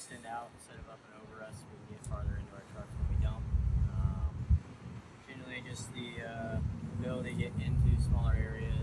extend out instead of up and over us. We can get farther into our trucks when we don't. Generally, just the ability to get into smaller areas.